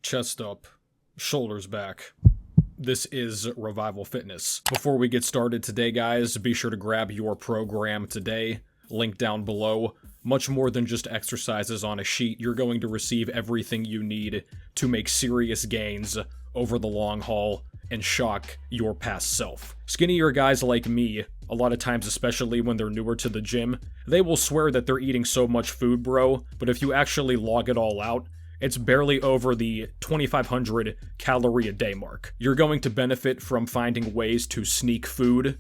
Chest up, shoulders back. This is Revival Fitness. Before we get started today, guys, be sure to grab your program today. Link down below. Much more than just exercises on a sheet, you're going to receive everything you need to make serious gains over the long haul and shock your past self. Skinnier guys like me, a lot of times, especially when they're newer to the gym, they will swear that they're eating so much food, bro, but if you actually log it all out, it's barely over the 2,500 calorie a day mark. You're going to benefit from finding ways to sneak food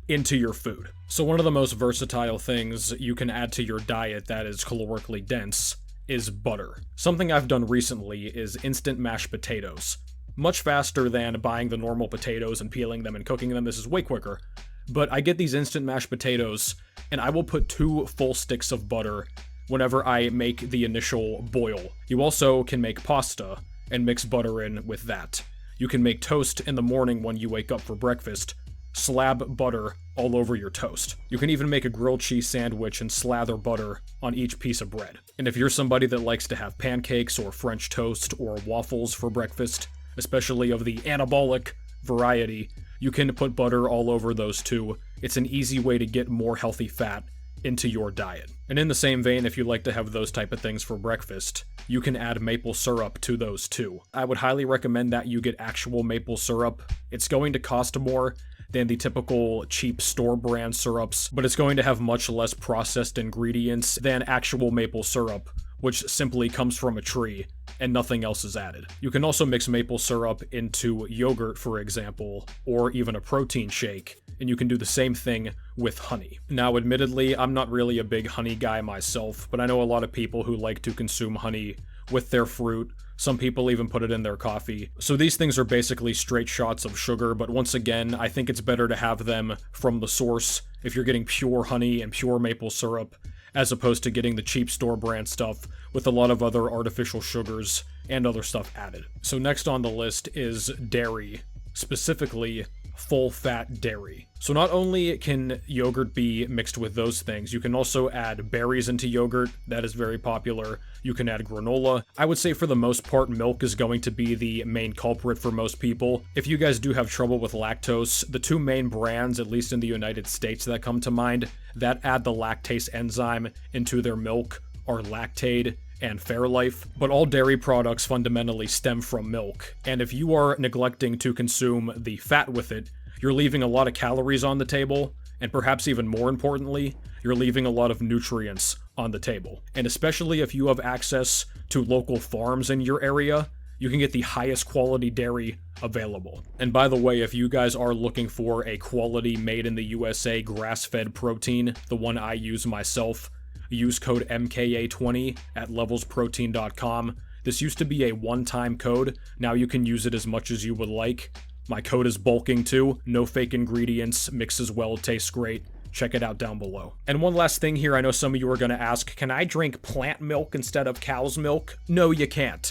into your food. So one of the most versatile things you can add to your diet that is calorically dense is butter. Something I've done recently is instant mashed potatoes. Much faster than buying the normal potatoes and peeling them and cooking them. This is way quicker. But I get these instant mashed potatoes, and I will put 2 full sticks of butter whenever I make the initial boil. You also can make pasta and mix butter in with that. You can make toast in the morning when you wake up for breakfast. Slab butter all over your toast. You can even make a grilled cheese sandwich and slather butter on each piece of bread. And if you're somebody that likes to have pancakes or French toast or waffles for breakfast, especially of the anabolic variety, you can put butter all over those too. It's an easy way to get more healthy fat into your diet. And in the same vein, if you like to have those type of things for breakfast, you can add maple syrup to those too. I would highly recommend that you get actual maple syrup. It's going to cost more than the typical cheap store brand syrups, but it's going to have much less processed ingredients than actual maple syrup, which simply comes from a tree and nothing else is added. You can also mix maple syrup into yogurt, for example, or even a protein shake, and you can do the same thing with honey. Now, admittedly, I'm not really a big honey guy myself, but I know a lot of people who like to consume honey with their fruit. Some people even put it in their coffee. So these things are basically straight shots of sugar, but once again, I think it's better to have them from the source if you're getting pure honey and pure maple syrup, as opposed to getting the cheap store brand stuff with a lot of other artificial sugars and other stuff added. So next on the list is dairy, specifically full-fat dairy. So not only can yogurt be mixed with those things, you can also add berries into yogurt. That is very popular. You can add granola. I would say for the most part, milk is going to be the main culprit for most people. If you guys do have trouble with lactose, the 2 main brands, at least in the United States, that come to mind that add the lactase enzyme into their milk are Lactaid and Fairlife, but all dairy products fundamentally stem from milk, and if you are neglecting to consume the fat with it, you're leaving a lot of calories on the table, and perhaps even more importantly, you're leaving a lot of nutrients on the table. And especially if you have access to local farms in your area, you can get the highest quality dairy available. And by the way, if you guys are looking for a quality made in the USA grass-fed protein, the one I use myself, use code MKA20 at levelsprotein.com. This used to be a one-time code. Now you can use it as much as you would like. My code is bulking too. No fake ingredients. Mixes well. Tastes great. Check it out down below. And one last thing here. I know some of you are going to ask, can I drink plant milk instead of cow's milk? No, you can't.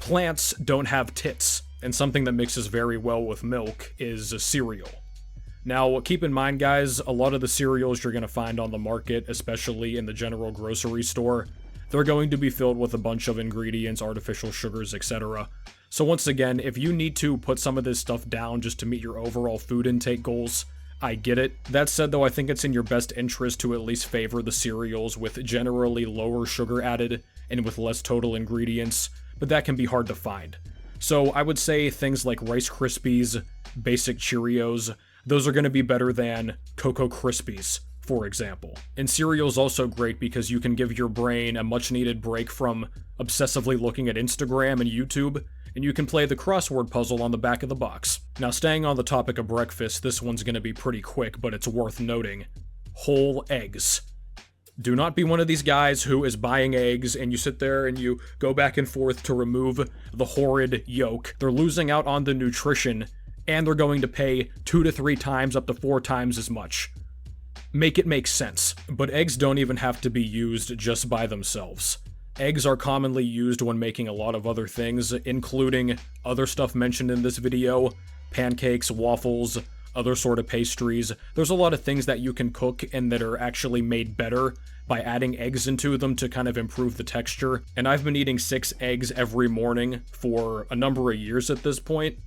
Plants don't have tits. And something that mixes very well with milk is cereal. Now, keep in mind, guys, a lot of the cereals you're going to find on the market, especially in the general grocery store, they're going to be filled with a bunch of ingredients, artificial sugars, etc. So once again, if you need to put some of this stuff down just to meet your overall food intake goals, I get it. That said, though, I think it's in your best interest to at least favor the cereals with generally lower sugar added and with less total ingredients, but that can be hard to find. So I would say things like Rice Krispies, Basic Cheerios, those are going to be better than Cocoa Krispies, for example. And cereal's also great because you can give your brain a much-needed break from obsessively looking at Instagram and YouTube, and you can play the crossword puzzle on the back of the box. Now, staying on the topic of breakfast, this one's going to be pretty quick, but it's worth noting. Whole eggs. Do not be one of these guys who is buying eggs and you sit there and you go back and forth to remove the horrid yolk. They're losing out on the nutrition, and they're going to pay 2 to 3 times, up to 4 times as much. Make it make sense. But eggs don't even have to be used just by themselves. Eggs are commonly used when making a lot of other things, including other stuff mentioned in this video, pancakes, waffles, other sort of pastries. There's a lot of things that you can cook and that are actually made better by adding eggs into them to kind of improve the texture. And I've been eating 6 eggs every morning for a number of years at this point,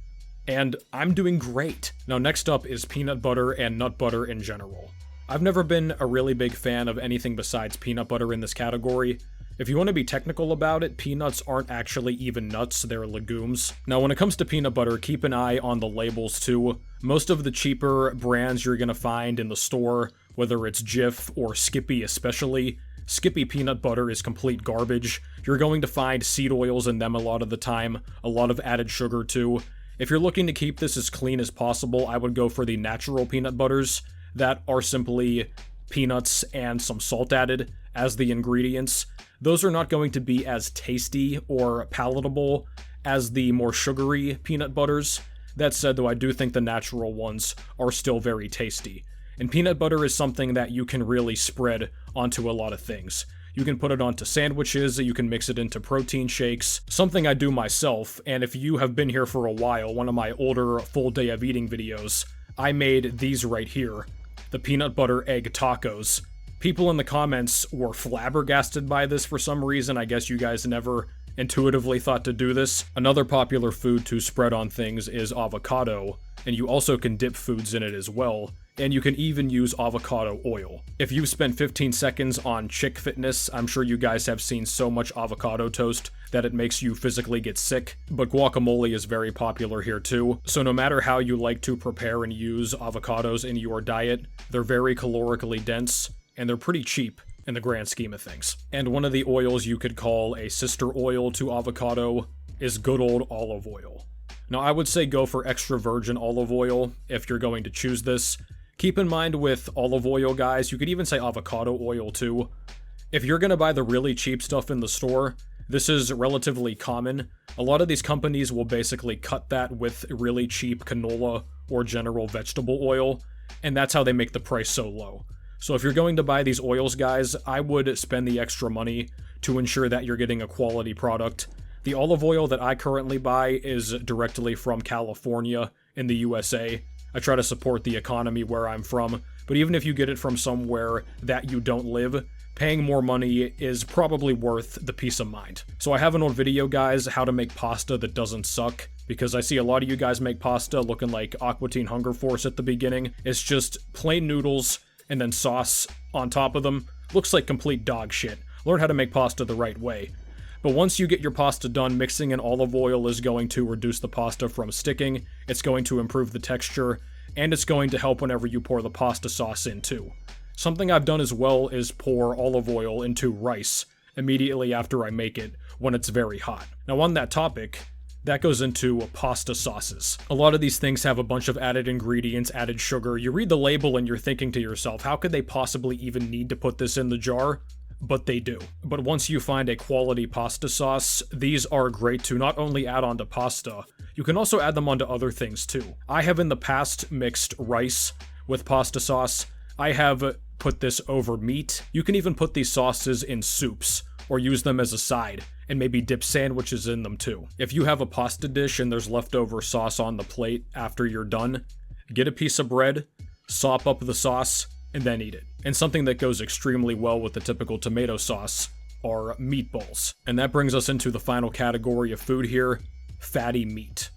and I'm doing great. Now next up is peanut butter and nut butter in general. I've never been a really big fan of anything besides peanut butter in this category. If you want to be technical about it, peanuts aren't actually even nuts, they're legumes. Now when it comes to peanut butter, keep an eye on the labels too. Most of the cheaper brands you're gonna find in the store, whether it's Jif or Skippy especially, Skippy peanut butter is complete garbage. You're going to find seed oils in them a lot of the time, a lot of added sugar too. If you're looking to keep this as clean as possible, I would go for the natural peanut butters that are simply peanuts and some salt added as the ingredients. Those are not going to be as tasty or palatable as the more sugary peanut butters. That said, though, I do think the natural ones are still very tasty. And peanut butter is something that you can really spread onto a lot of things. You can put it onto sandwiches, you can mix it into protein shakes, something I do myself, and if you have been here for a while, one of my older full day of eating videos, I made these right here, the peanut butter egg tacos. People in the comments were flabbergasted by this for some reason. I guess you guys never intuitively thought to do this. Another popular food to spread on things is avocado, and you also can dip foods in it as well. And you can even use avocado oil. If you've spent 15 seconds on Chick Fitness, I'm sure you guys have seen so much avocado toast that it makes you physically get sick, but guacamole is very popular here too. So no matter how you like to prepare and use avocados in your diet, they're very calorically dense, and they're pretty cheap in the grand scheme of things. And one of the oils you could call a sister oil to avocado is good old olive oil. Now I would say go for extra virgin olive oil if you're going to choose this. Keep in mind with olive oil, guys, you could even say avocado oil too. If you're gonna buy the really cheap stuff in the store, this is relatively common. A lot of these companies will basically cut that with really cheap canola or general vegetable oil, and that's how they make the price so low. So if you're going to buy these oils, guys, I would spend the extra money to ensure that you're getting a quality product. The olive oil that I currently buy is directly from California in the USA. I try to support the economy where I'm from, but even if you get it from somewhere that you don't live, paying more money is probably worth the peace of mind. So I have an old video, guys, how to make pasta that doesn't suck, because I see a lot of you guys make pasta looking like Aqua Teen Hunger Force at the beginning. It's just plain noodles and then sauce on top of them. Looks like complete dog shit. Learn how to make pasta the right way. But once you get your pasta done, mixing in olive oil is going to reduce the pasta from sticking, it's going to improve the texture, and it's going to help whenever you pour the pasta sauce in too. Something I've done as well is pour olive oil into rice immediately after I make it when it's very hot. Now on that topic, that goes into pasta sauces. A lot of these things have a bunch of added ingredients, added sugar. You read the label and you're thinking to yourself, how could they possibly even need to put this in the jar? But they do. But once you find a quality pasta sauce, these are great to not only add onto pasta, you can also add them onto other things too. I have in the past mixed rice with pasta sauce. I have put this over meat. You can even put these sauces in soups or use them as a side and maybe dip sandwiches in them too. If you have a pasta dish and there's leftover sauce on the plate after you're done, get a piece of bread, sop up the sauce, and then eat it. And something that goes extremely well with the typical tomato sauce are meatballs. And that brings us into the final category of food here, fatty meat.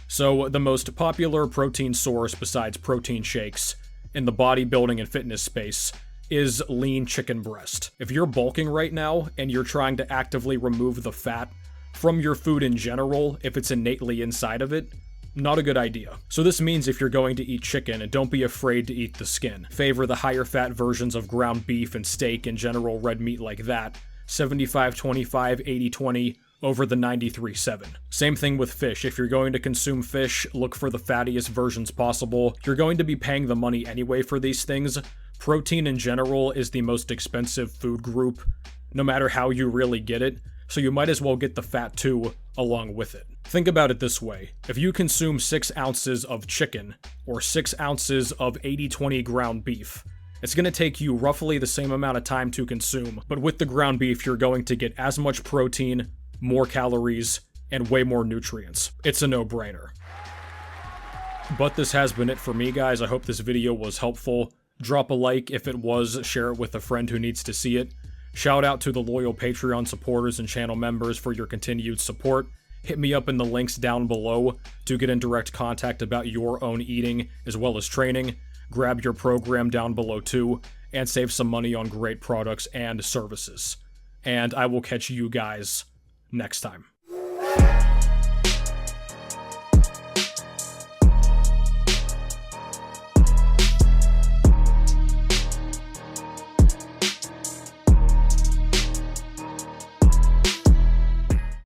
So the most popular protein source besides protein shakes in the bodybuilding and fitness space is lean chicken breast. If you're bulking right now and you're trying to actively remove the fat from your food in general, if it's innately inside of it, not a good idea. So this means if you're going to eat chicken, don't be afraid to eat the skin. Favor the higher fat versions of ground beef and steak and general red meat like that. 75-25, 80-20 over the 93-7. Same thing with fish. If you're going to consume fish, look for the fattiest versions possible. You're going to be paying the money anyway for these things. Protein in general is the most expensive food group, no matter how you really get it, so you might as well get the fat too along with it. Think about it this way. If you consume 6 ounces of chicken, or 6 ounces of 80-20 ground beef, it's going to take you roughly the same amount of time to consume, but with the ground beef you're going to get as much protein, more calories, and way more nutrients. It's a no-brainer. But this has been it for me, guys. I hope this video was helpful. Drop a like if it was, share it with a friend who needs to see it. Shout out to the loyal Patreon supporters and channel members for your continued support. Hit me up in the links down below to get in direct contact about your own eating as well as training. Grab your program down below too, and save some money on great products and services. And I will catch you guys next time.